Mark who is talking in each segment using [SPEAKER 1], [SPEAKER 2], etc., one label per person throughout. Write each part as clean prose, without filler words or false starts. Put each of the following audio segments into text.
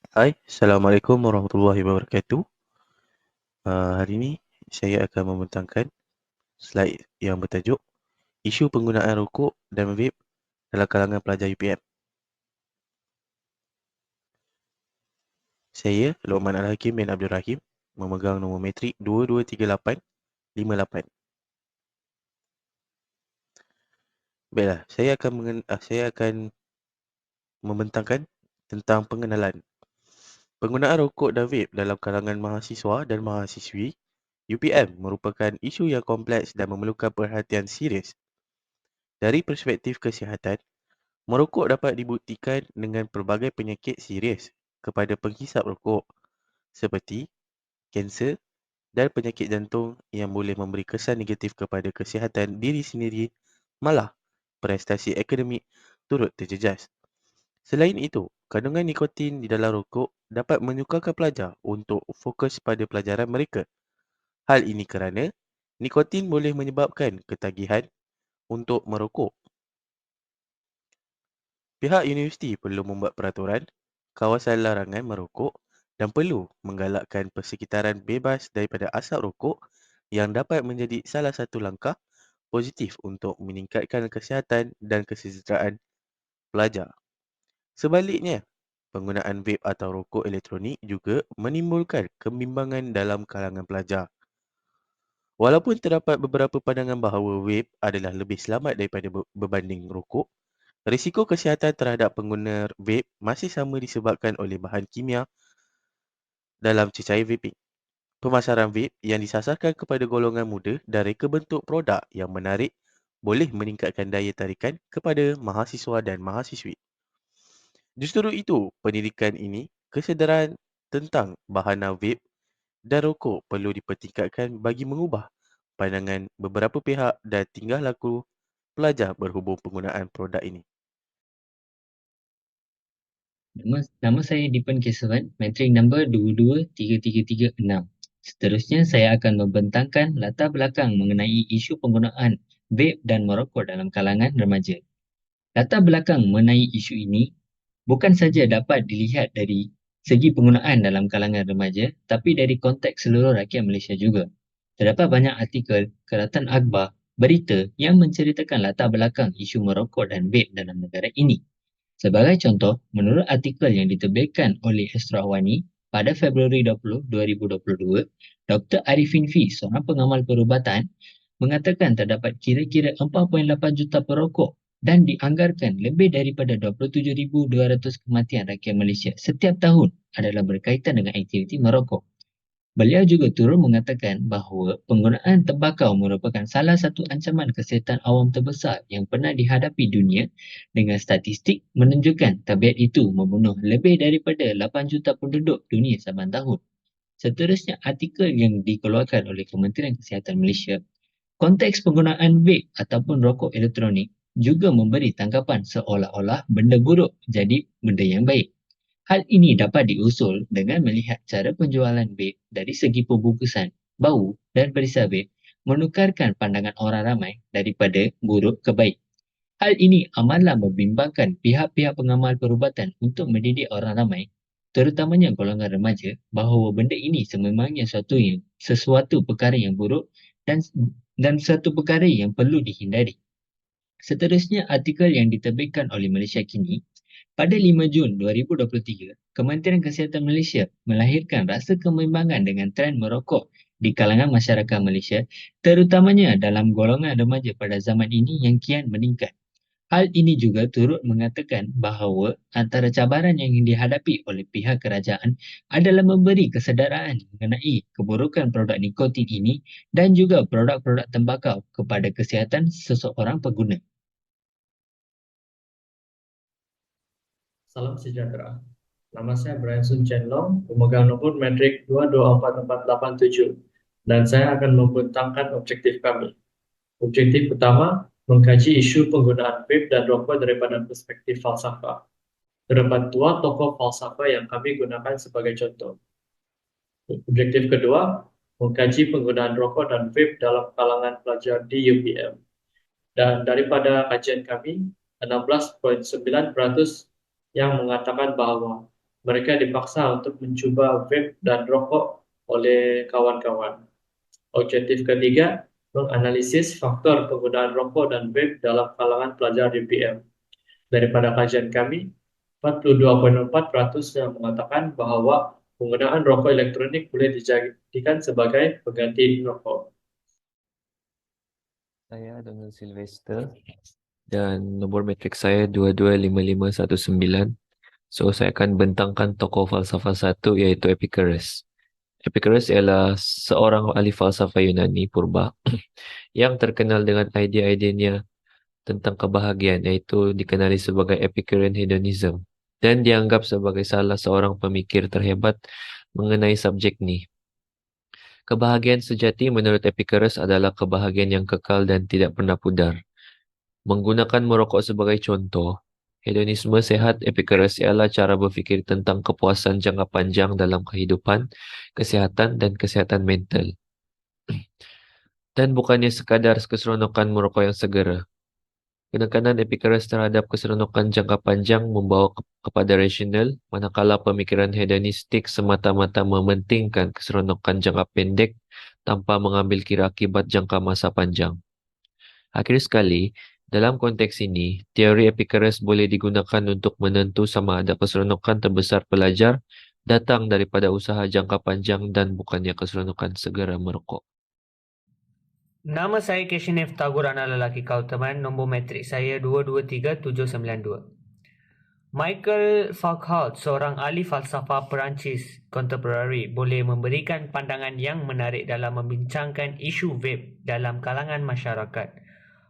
[SPEAKER 1] Hai, Assalamualaikum warahmatullahi wabarakatuh. Hari ini saya akan membentangkan slide yang bertajuk Isu Penggunaan Rokok dan Vape dalam kalangan pelajar UPM. Saya, Lokman Al-Hakim bin Abdul Rahim, memegang nombor metrik 223858. Baiklah, saya akan membentangkan tentang pengenalan. Penggunaan rokok dan vape dalam kalangan mahasiswa dan mahasiswi UPM merupakan isu yang kompleks dan memerlukan perhatian serius. Dari perspektif kesihatan, merokok dapat dibuktikan dengan pelbagai penyakit serius kepada penghisap rokok seperti kanser dan penyakit jantung yang boleh memberi kesan negatif kepada kesihatan diri sendiri, malah prestasi akademik turut terjejas. Selain itu, kandungan nikotin di dalam rokok dapat menyukarkan pelajar untuk fokus pada pelajaran mereka. Hal ini kerana nikotin boleh menyebabkan ketagihan untuk merokok. Pihak universiti perlu membuat peraturan, kawasan larangan merokok dan perlu menggalakkan persekitaran bebas daripada asap rokok yang dapat menjadi salah satu langkah positif untuk meningkatkan kesihatan dan kesejahteraan pelajar. Sebaliknya, penggunaan vape atau rokok elektronik juga menimbulkan kebimbangan dalam kalangan pelajar. Walaupun terdapat beberapa pandangan bahawa vape adalah lebih selamat daripada berbanding rokok, risiko kesihatan terhadap pengguna vape masih sama disebabkan oleh bahan kimia dalam cecair vaping. Pemasaran vape yang disasarkan kepada golongan muda dan reka bentuk produk yang menarik boleh meningkatkan daya tarikan kepada mahasiswa dan mahasiswi. Justru itu, pendidikan ini, kesedaran tentang bahana vape dan rokok perlu dipertingkatkan bagi mengubah pandangan beberapa pihak dan tingkah laku pelajar berhubung penggunaan produk ini.
[SPEAKER 2] Nama saya Dipan Kesavan, metrik nombor 223336. Seterusnya, saya akan membentangkan latar belakang mengenai isu penggunaan vape dan merokok dalam kalangan remaja. Latar belakang mengenai isu ini bukan saja dapat dilihat dari segi penggunaan dalam kalangan remaja, tapi dari konteks seluruh rakyat Malaysia juga. Terdapat banyak artikel, keratan akhbar, berita yang menceritakan latar belakang isu merokok dan vape dalam negara ini. Sebagai contoh, menurut artikel yang diterbitkan oleh Astro Awani pada Februari 20, 2022, Dr. Arifin F, seorang pengamal perubatan, mengatakan terdapat kira-kira 4.8 juta perokok dan dianggarkan lebih daripada 27,200 kematian rakyat Malaysia setiap tahun adalah berkaitan dengan aktiviti merokok. Beliau juga turut mengatakan bahawa penggunaan tembakau merupakan salah satu ancaman kesihatan awam terbesar yang pernah dihadapi dunia, dengan statistik menunjukkan tabiat itu membunuh lebih daripada 8 juta penduduk dunia saban tahun. Seterusnya, artikel yang dikeluarkan oleh Kementerian Kesihatan Malaysia, konteks penggunaan vape ataupun rokok elektronik juga memberi tanggapan seolah-olah benda buruk jadi benda yang baik. Hal ini dapat diusul dengan melihat cara penjualan vape dari segi pembungkusan, bau dan perisai vape menukarkan pandangan orang ramai daripada buruk ke baik. Hal ini amatlah membimbangkan pihak-pihak pengamal perubatan untuk mendidik orang ramai, terutamanya golongan remaja, bahawa benda ini sememangnya sesuatu perkara yang buruk dan suatu perkara yang perlu dihindari. Seterusnya, artikel yang diterbitkan oleh Malaysia Kini pada 5 Jun 2023, Kementerian Kesihatan Malaysia melahirkan rasa kebimbangan dengan trend merokok di kalangan masyarakat Malaysia, terutamanya dalam golongan remaja pada zaman ini yang kian meningkat. Hal ini juga turut mengatakan bahawa antara cabaran yang dihadapi oleh pihak kerajaan adalah memberi kesedaran mengenai keburukan produk nikotin ini dan juga produk-produk tembakau kepada kesihatan seseorang pengguna.
[SPEAKER 3] Salam sejahtera. Nama saya Brian Sun Chen Long, pemegang nombor metrik 224487, dan saya akan membentangkan objektif kami. Objektif pertama, mengkaji isu penggunaan vape dan rokok daripada perspektif falsafah. Terdapat dua tokoh falsafah yang kami gunakan sebagai contoh. Objektif kedua, mengkaji penggunaan rokok dan vape dalam kalangan pelajar di UPM. Dan daripada kajian kami, 16,9% yang mengatakan bahawa Mereka dipaksa untuk mencuba vape dan rokok oleh kawan-kawan. Objektif ketiga, menganalisis faktor penggunaan rokok dan vape dalam kalangan pelajar UPM. Daripada kajian kami, 42,4% yang mengatakan bahwa penggunaan rokok elektronik boleh dijadikan sebagai pengganti rokok.
[SPEAKER 4] Saya Donald Sylvester dan nombor matrik saya 225519. So, saya akan bentangkan tokoh falsafah satu iaitu Epicurus. Epicurus ialah seorang ahli falsafah Yunani purba yang terkenal dengan idea-idenya tentang kebahagiaan, iaitu dikenali sebagai Epicurean hedonism dan dianggap sebagai salah seorang pemikir terhebat mengenai subjek ni. Kebahagiaan sejati menurut Epicurus adalah kebahagiaan yang kekal dan tidak pernah pudar. Menggunakan merokok sebagai contoh, hedonisme sehat Epicurus ialah cara berfikir tentang kepuasan jangka panjang dalam kehidupan, kesihatan dan kesihatan mental. Dan bukannya sekadar keseronokan merokok yang segera. Penekanan Epicurus terhadap keseronokan jangka panjang membawa kepada rasional, manakala pemikiran hedonistik semata-mata mementingkan keseronokan jangka pendek tanpa mengambil kira akibat jangka masa panjang. Akhir sekali, dalam konteks ini, teori Epicurus boleh digunakan untuk menentu sama ada keseronokan terbesar pelajar datang daripada usaha jangka panjang dan bukannya keseronokan segera merokok.
[SPEAKER 5] Nama saya Keshanev Tagore, anak lelaki Kautaman. Nombor matrik saya 223792. Michael Foucault, seorang ahli falsafah Perancis kontemporari, boleh memberikan pandangan yang menarik dalam membincangkan isu vape dalam kalangan masyarakat.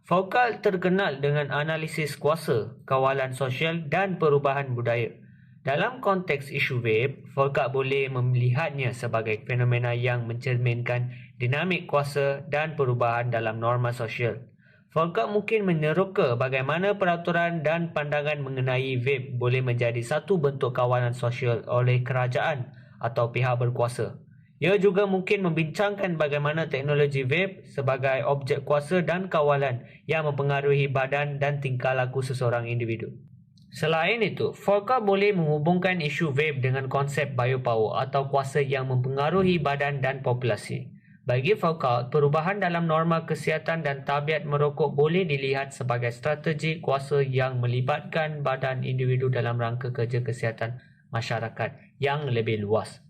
[SPEAKER 5] Foucault terkenal dengan analisis kuasa, kawalan sosial dan perubahan budaya. Dalam konteks isu vape, Foucault boleh melihatnya sebagai fenomena yang mencerminkan dinamik kuasa dan perubahan dalam norma sosial. Foucault mungkin meneroka bagaimana peraturan dan pandangan mengenai vape boleh menjadi satu bentuk kawalan sosial oleh kerajaan atau pihak berkuasa. Ia juga mungkin membincangkan bagaimana teknologi vape sebagai objek kuasa dan kawalan yang mempengaruhi badan dan tingkah laku seseorang individu. Selain itu, Foucault boleh menghubungkan isu vape dengan konsep biopower atau kuasa yang mempengaruhi badan dan populasi. Bagi Foucault, perubahan dalam norma kesihatan dan tabiat merokok boleh dilihat sebagai strategi kuasa yang melibatkan badan individu dalam rangka kerja kesihatan masyarakat yang lebih luas.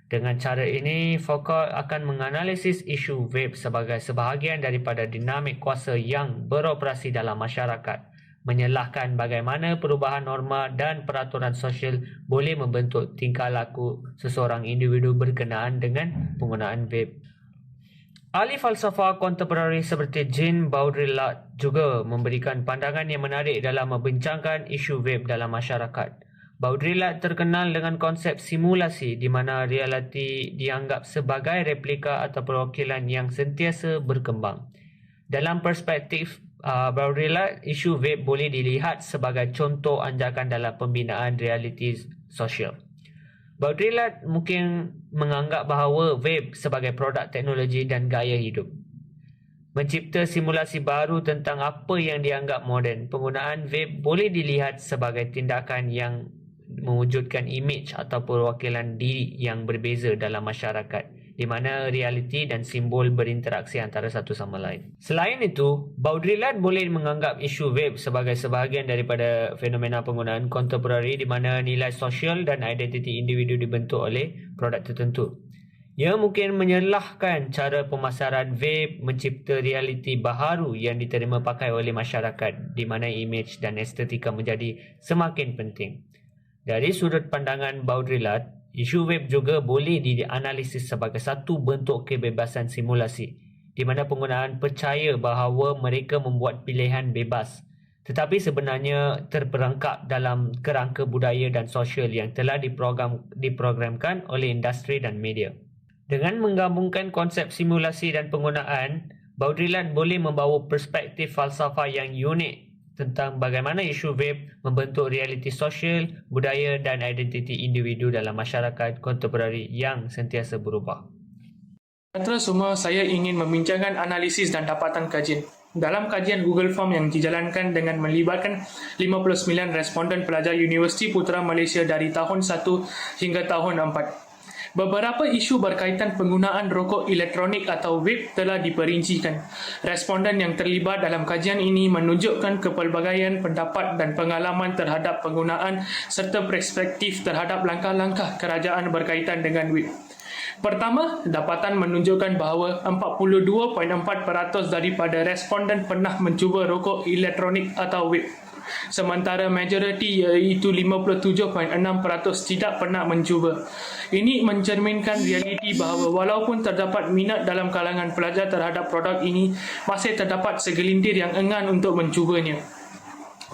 [SPEAKER 5] Dengan cara ini, Foucault akan menganalisis isu vape sebagai sebahagian daripada dinamik kuasa yang beroperasi dalam masyarakat, menyalahkan bagaimana perubahan norma dan peraturan sosial boleh membentuk tingkah laku seseorang individu berkenaan dengan penggunaan vape. Ahli falsafah kontemporari seperti Jean Baudrillard juga memberikan pandangan yang menarik dalam membincangkan isu vape dalam masyarakat. Baudrillard terkenal dengan konsep simulasi di mana realiti dianggap sebagai replika atau perwakilan yang sentiasa berkembang. Dalam perspektif Baudrillard, isu vape boleh dilihat sebagai contoh anjakan dalam pembinaan realiti sosial. Baudrillard mungkin menganggap bahawa vape sebagai produk teknologi dan gaya hidup. Mencipta simulasi baru tentang apa yang dianggap moden, penggunaan vape boleh dilihat sebagai tindakan yang mewujudkan imej atau perwakilan diri yang berbeza dalam masyarakat, di mana realiti dan simbol berinteraksi antara satu sama lain. Selain itu, Baudrillard boleh menganggap isu vape sebagai sebahagian daripada fenomena penggunaan kontemporari di mana nilai sosial dan identiti individu dibentuk oleh produk tertentu. Ia mungkin menyalahkan cara pemasaran vape mencipta realiti baharu yang diterima pakai oleh masyarakat, di mana imej dan estetika menjadi semakin penting. Dari sudut pandangan Baudrillard, isu vape juga boleh dianalisis sebagai satu bentuk kebebasan simulasi, di mana penggunaan percaya bahawa mereka membuat pilihan bebas, tetapi sebenarnya terperangkap dalam kerangka budaya dan sosial yang telah diprogramkan oleh industri dan media. Dengan menggabungkan konsep simulasi dan penggunaan, Baudrillard boleh membawa perspektif falsafah yang unik tentang bagaimana isu vape membentuk realiti sosial, budaya dan identiti individu dalam masyarakat kontemporari yang sentiasa berubah.
[SPEAKER 6] Antara semua, saya ingin membincangkan analisis dan dapatan kajian Dalam kajian Google Form yang dijalankan dengan melibatkan 59 responden pelajar Universiti Putra Malaysia dari tahun 1 hingga tahun 4, beberapa isu berkaitan penggunaan rokok elektronik atau vape telah diperincikan. Responden yang terlibat dalam kajian ini menunjukkan kepelbagaian pendapat dan pengalaman terhadap penggunaan serta perspektif terhadap langkah-langkah kerajaan berkaitan dengan vape. Pertama, dapatan menunjukkan bahawa 42.4% daripada responden pernah mencuba rokok elektronik atau vape, sementara majoriti iaitu 57.6% tidak pernah mencuba. Ini mencerminkan realiti bahawa walaupun terdapat minat dalam kalangan pelajar terhadap produk ini, masih terdapat segelintir yang enggan untuk mencubanya.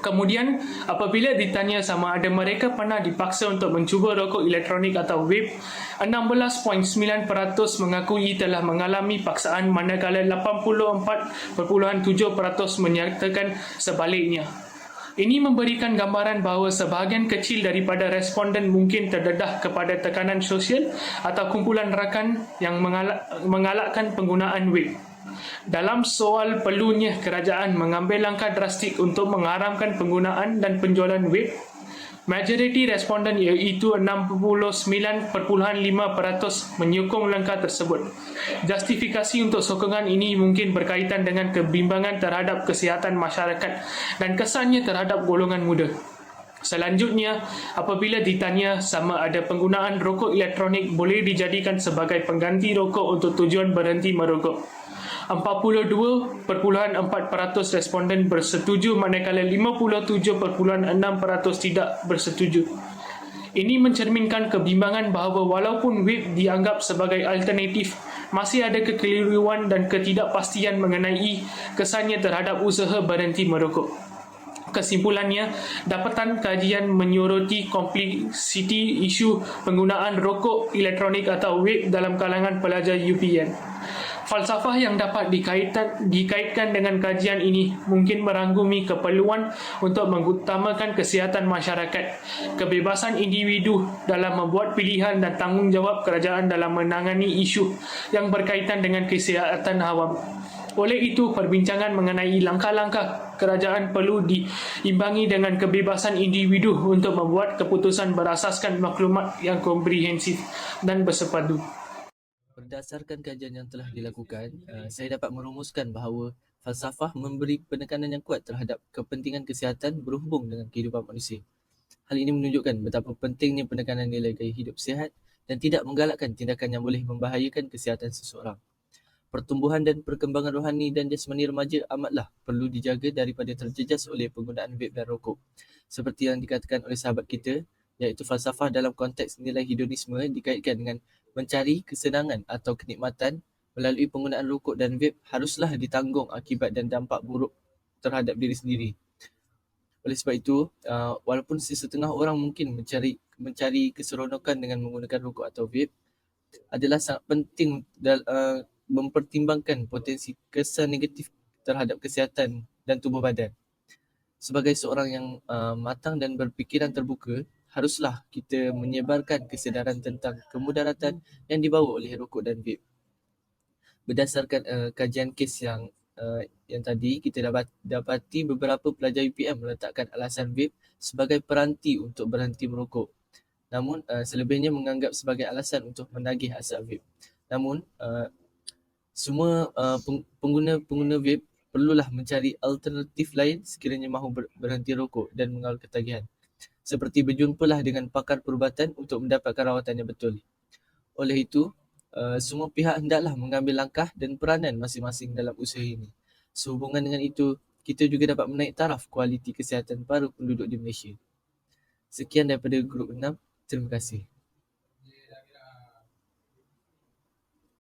[SPEAKER 6] Kemudian, apabila ditanya sama ada mereka pernah dipaksa untuk mencuba rokok elektronik atau vape, 16.9% mengakui telah mengalami paksaan, manakala 84.7% menyatakan sebaliknya. Ini memberikan gambaran bahawa sebahagian kecil daripada responden mungkin terdedah kepada tekanan sosial atau kumpulan rakan yang mengalakkan penggunaan vape. Dalam soal perlunya kerajaan mengambil langkah drastik untuk mengharamkan penggunaan dan penjualan vape, majoriti responden iaitu 69.5% menyokong langkah tersebut. Justifikasi untuk sokongan ini mungkin berkaitan dengan kebimbangan terhadap kesihatan masyarakat dan kesannya terhadap golongan muda. Selanjutnya, apabila ditanya sama ada penggunaan rokok elektronik boleh dijadikan sebagai pengganti rokok untuk tujuan berhenti merokok, 42.4% responden bersetuju, manakala 57.6% tidak bersetuju. Ini mencerminkan kebimbangan bahawa walaupun vape dianggap sebagai alternatif, masih ada kekeliruan dan ketidakpastian mengenai kesannya terhadap usaha berhenti merokok. Kesimpulannya, dapatan kajian menyoroti kompleksiti isu penggunaan rokok elektronik atau vape dalam kalangan pelajar UPN. Falsafah yang dapat dikaitkan dengan kajian ini mungkin merangkumi keperluan untuk mengutamakan kesihatan masyarakat, kebebasan individu dalam membuat pilihan dan tanggungjawab kerajaan dalam menangani isu yang berkaitan dengan kesihatan awam. Oleh itu, perbincangan mengenai langkah-langkah kerajaan perlu diimbangi dengan kebebasan individu untuk membuat keputusan berasaskan maklumat yang komprehensif dan bersepadu.
[SPEAKER 7] Berdasarkan kajian yang telah dilakukan, saya dapat merumuskan bahawa falsafah memberi penekanan yang kuat terhadap kepentingan kesihatan berhubung dengan kehidupan manusia. Hal ini menunjukkan betapa pentingnya penekanan nilai gaya hidup sihat dan tidak menggalakkan tindakan yang boleh membahayakan kesihatan seseorang. Pertumbuhan dan perkembangan rohani dan jasmani remaja amatlah perlu dijaga daripada terjejas oleh penggunaan vape dan rokok. Seperti yang dikatakan oleh sahabat kita, iaitu falsafah dalam konteks nilai hedonisme dikaitkan dengan mencari kesenangan atau kenikmatan melalui penggunaan rokok dan vape haruslah ditanggung akibat dan dampak buruk terhadap diri sendiri. Oleh sebab itu, walaupun sesetengah orang mungkin mencari keseronokan dengan menggunakan rokok atau vape, adalah sangat penting mempertimbangkan potensi kesan negatif terhadap kesihatan dan tubuh badan. Sebagai seorang yang matang dan berfikiran terbuka, haruslah kita menyebarkan kesedaran tentang kemudaratan yang dibawa oleh rokok dan vape. Berdasarkan kajian kes yang tadi, kita dapati beberapa pelajar UPM meletakkan alasan vape sebagai peranti untuk berhenti merokok. Namun selebihnya menganggap sebagai alasan untuk menagih asap vape. Namun semua pengguna vape perlulah mencari alternatif lain sekiranya mahu berhenti rokok dan mengawal ketagihan. Seperti berjumpalah dengan pakar perubatan untuk mendapatkan rawatan yang betul. Oleh itu, semua pihak hendaklah mengambil langkah dan peranan masing-masing dalam usaha ini. Sehubungan dengan itu, kita juga dapat menaik taraf kualiti kesihatan para penduduk di Malaysia. Sekian daripada Grup 6. Terima kasih.